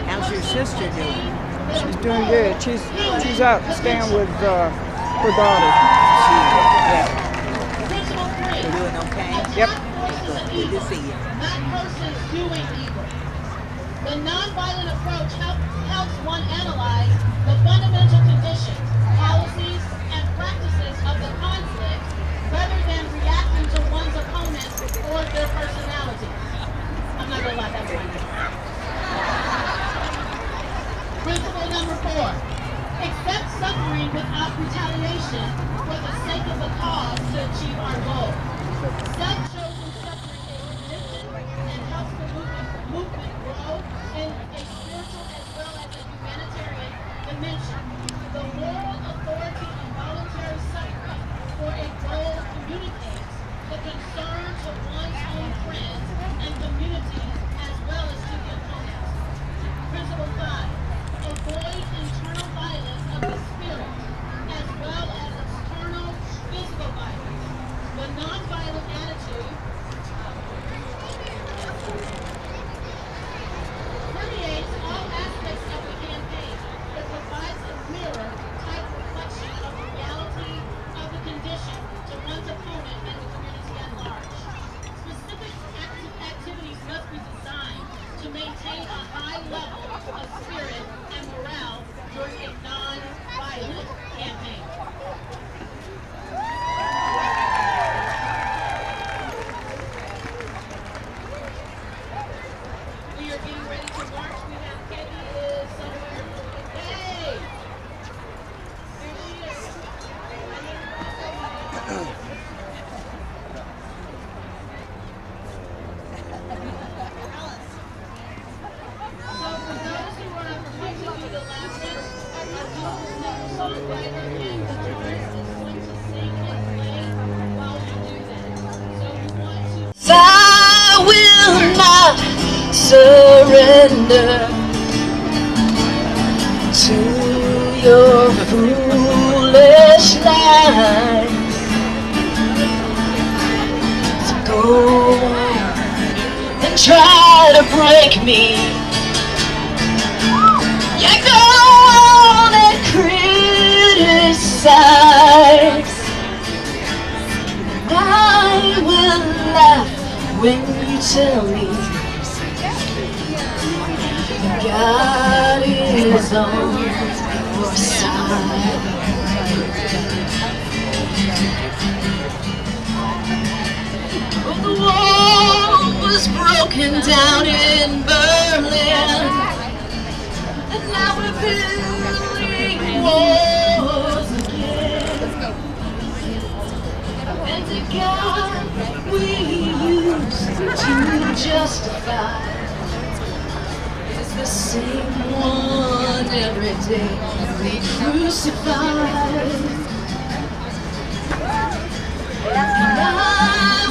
How's your sister doing? She's doing good. She's out staying with her daughter. Yeah. You doing okay? Yep. Good to see you. Not persons doing evil. The nonviolent approach helps one analyze the fundamental conditions, policies, and practices of the conflict rather than reacting to one's opponent or their personality. I'm not going to lie, that was Principle number 4. Accept suffering without retaliation for the sake of the cause to achieve our goal. Self-chosen suffering is redemption and helps the movement grow in a spiritual as well as a humanitarian dimension. The moral authority of voluntary suffering for a goal communicates the concerns of one's own friends and communities as well as to the opponents. Principle 5. Avoid internal violence of the spirit as well as external physical violence. The nonviolent attitude permeates all aspects of the campaign. It provides a mirror-type reflection of the reality of the condition to one's opponent and the community at large. Specific activities must be designed to maintain a high level of spirit and morale during a non-violent campaign. We are getting ready to march. We have Peggy is somewhere. Hey! There she is. So for those who are refusing you the lesson, our songwriter and guitarist is going to sing and play while we do that. So we want to. I will not surrender to your foolish lies. So go and try to break me. Yeah, go on and criticize. And I will laugh when you tell me God is on your side. Oh, the wall was broken down in Berlin, and now we're building walls again. And the God we used to justify is the same one every day we crucify. And I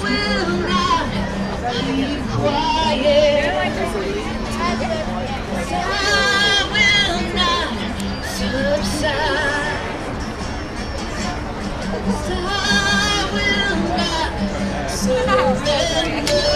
will not keep quiet. I will not subside. I will not surrender.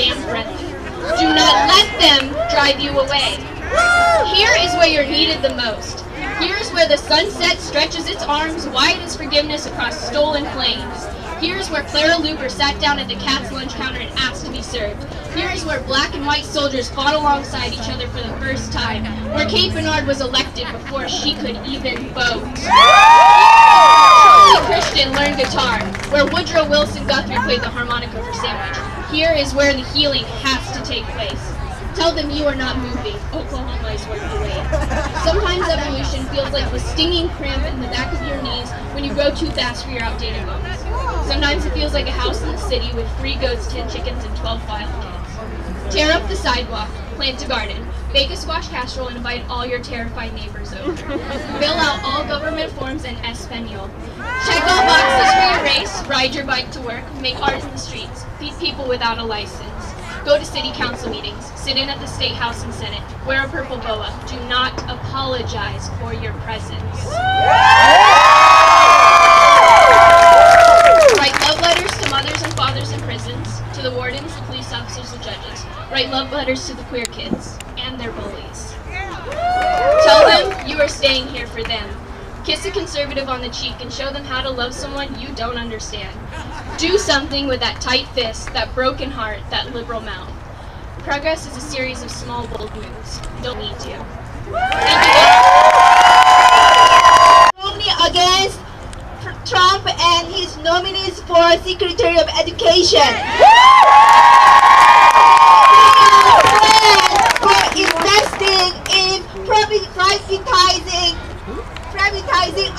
damn friendly. Do not let them drive you away. Here is where you're needed the most. Here is where the sunset stretches its arms wide as forgiveness across stolen flames. Here is where Clara Luber sat down at the cat's lunch counter and asked to be served. Here is where black and white soldiers fought alongside each other for the first time. Where Kate Bernard was elected before she could even vote. Charlie Christian learned guitar. Where Woodrow Wilson Guthrie played the harmonica for Sandwich. Here is where the healing has to take place. Tell them you are not moving. Oklahoma is where you wait. Sometimes evolution feels like the stinging cramp in the back of your knees when you grow too fast for your outdated bones. Sometimes it feels like a house in the city with 3 goats, 10 chickens, and 12 wild kids. Tear up the sidewalk, plant a garden, bake a squash casserole, and invite all your terrified neighbors over. Fill out all government forms in Espanol. Check all boxes for your race, ride your bike to work, make art in the streets, feed people without a license. Go to city council meetings, sit in at the state house and senate, wear a purple boa. Do not apologize for your presence. Write love letters to mothers and fathers in prisons, to the wardens, the police officers, and judges. Write love letters to the queer kids and their bullies. Tell them you are staying here for them. Kiss a conservative on the cheek and show them how to love someone you don't understand. Do something with that tight fist, that broken heart, that liberal mouth. Progress is a series of small, bold moves. Don't need to. Thank you. Against Trump and his nominees for Secretary of Education. For investing in privatizing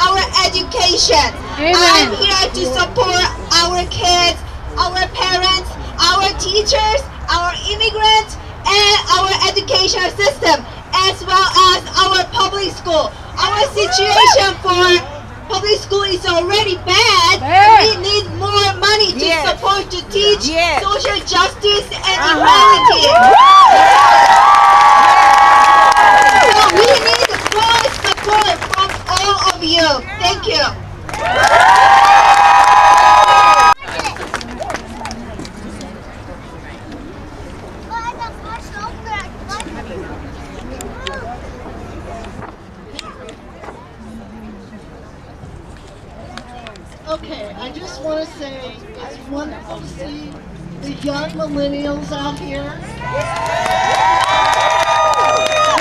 our education. I'm here to support our kids, our parents, our teachers, our immigrants, and our education system, as well as our public school. Our situation for public school is already bad. We need more money to support, to teach social justice and equality. So we need more support from all of you. Thank you. Okay, I just want to say it's wonderful to see the young millennials out here.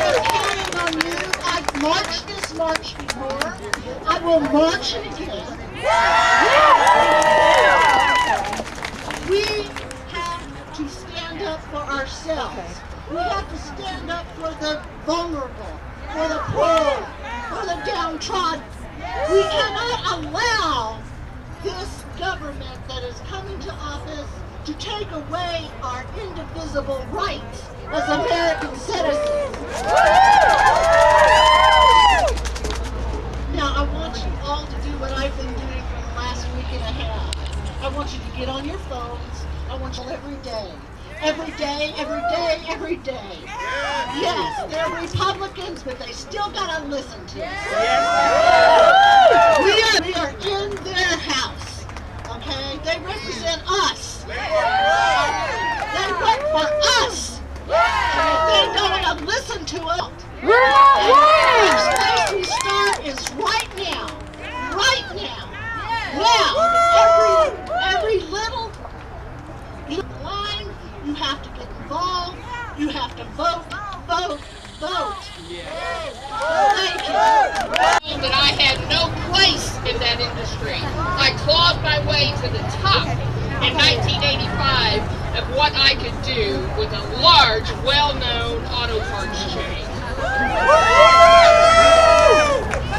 We're counting on you. I've marched this march before. I will march it again. We have to stand up for ourselves. We have to stand up for the vulnerable, for the poor, for the downtrodden. We cannot allow this government that is coming to office to take away our indivisible rights as American citizens. Now, I want you all to do what I've been doing for the last week and a half. I want you to get on your phones. I want you every day. Every day, every day, every day. Yes, they're Republicans, but they still gotta listen to us. We are in their house, okay? They represent us. They work for us. They don't want to listen to us. The first place we start is right now. Right now. Now, every little line, you have to get involved. You have to vote, vote, vote. Thank you. That I had no place in that industry. I clawed my way to the top in 1985 of what I could do with a large, well-known auto parts chain.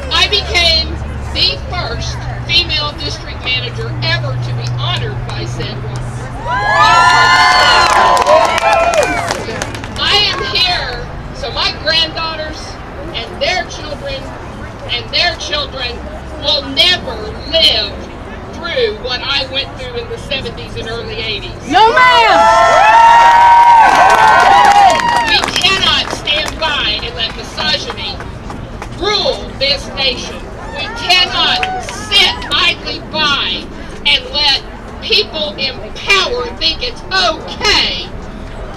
I became the first female district manager ever to be honored by said one. I am here so my granddaughters and their children will never live through what I went through in the 70s and early 80s. No, ma'am! We cannot stand by and let misogyny rule this nation. We cannot sit idly by and let people in power think it's okay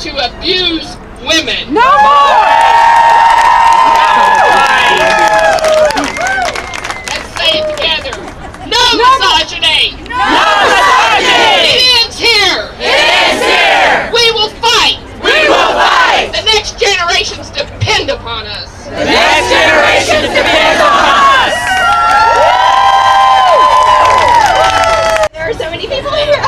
to abuse women. No more! Let's say it together. No misogyny! No misogyny! It ends here! It ends here! We will fight! We will fight! The next generations depend upon us. The next generation depends on us! There are so many people here.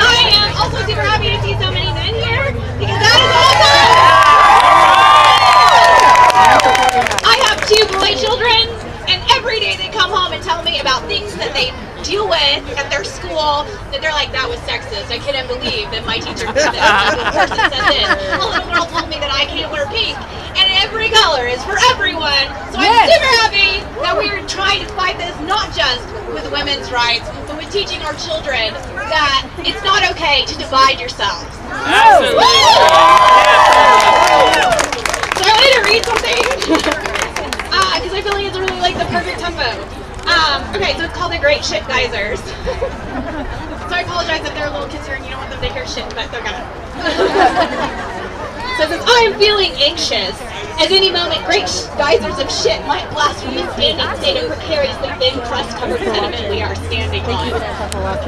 I am also super happy to see so many men here because that is awesome. I have 2 boy children, and every day they come home and tell me about things that they deal with at their school that they're like, that was sexist. I couldn't believe that my teacher did this. This person said this. A little girl told me that I can't wear pink, and every color is for everyone. So I'm super happy that we are trying to fight this, not just with women's rights, but with teaching our children that it's not okay to divide yourselves. Absolutely. So I wanted to read something because I feel like it's really like the perfect tempo. Okay, so it's called The Great Shit Geysers. So I apologize if they're a little concerned. You don't want them to hear shit, but they're gonna. So it says, I am feeling anxious. At any moment, great geysers of shit might blast from the standing state of precariously thin crust-covered sediment we are standing on.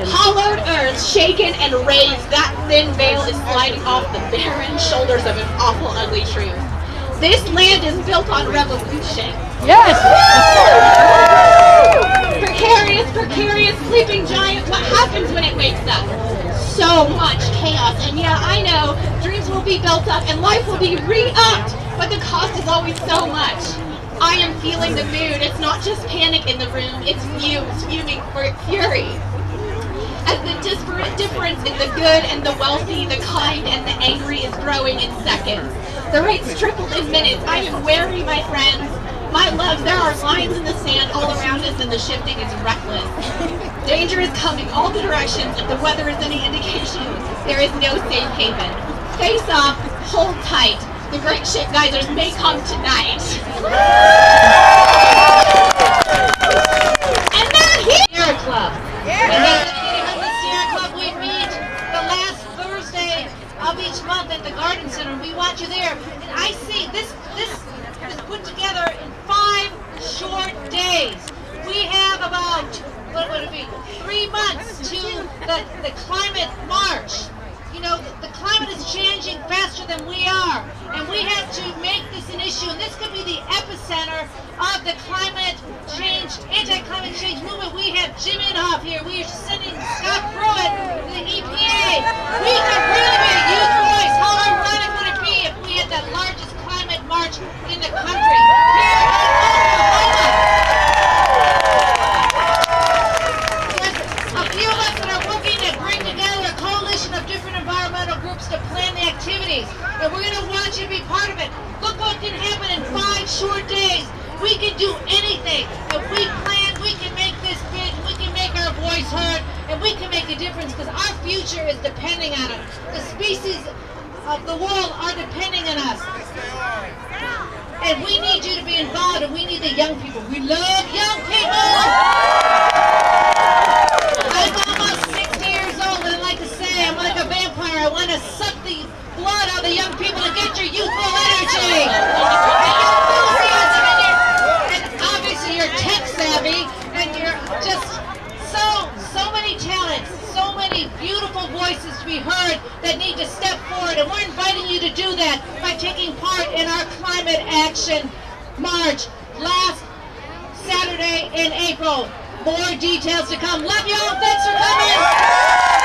Hollowed earth, shaken and raised, that thin veil is sliding off the barren shoulders of an awful, ugly truth. This land is built on revolution. Yes! Precarious sleeping giant. What happens when it wakes up? So much chaos. And yeah, I know, dreams will be built up and life will be re-upped, but the cost is always so much. I am feeling the mood. It's not just panic in the room, it's fuming fury. As the disparate difference in the good and the wealthy, the kind and the angry is growing in seconds. The rates tripled in minutes. I am wary, my friends. My loves, there are lines in the sand all around us and the shifting is reckless. Danger is coming all the directions. If the weather is any indication, there is no safe haven. Face off, hold tight. The great shit geysers may come tonight. And then here! Sierra Club. And then at the Sierra Club we meet the last Thursday of each month at the Garden Center. We want you there. And I see this is put together in 5 short days. We have about, what would it be, 3 months to the climate march. You know, the climate is changing faster than we are, and we have to make this an issue, and this could be the epicenter of the climate change, anti-climate change movement. We have Jim Inhofe here. We are sending Scott Pruitt to the EPA. We could really be a youth voice. How ironic would it be if we had the largest climate march in the country? Here in Oklahoma. There's a few of us that are working to bring together a coalition of different environmental groups to plan the activities, and we're going to want you to be part of it. Look what can happen in 5 short days. We can do anything. If we plan, we can make this big, we can make our voice heard, and we can make a difference because our future is depending on it. The species of the world are depending on us. And we need you to be involved, and we need the young people. We love young people! I'm almost 60 years old, and I like to say I'm like a vampire. I want to suck the blood out of the young people to get your youthful energy. And your enthusiasm, and obviously you're tech savvy, and you're just so many talents, so many beautiful voices to be heard that need to step forward, and we're inviting you to do that by taking part in our Climate Action March last Saturday in April. More details to come. Love y'all. Thanks for coming.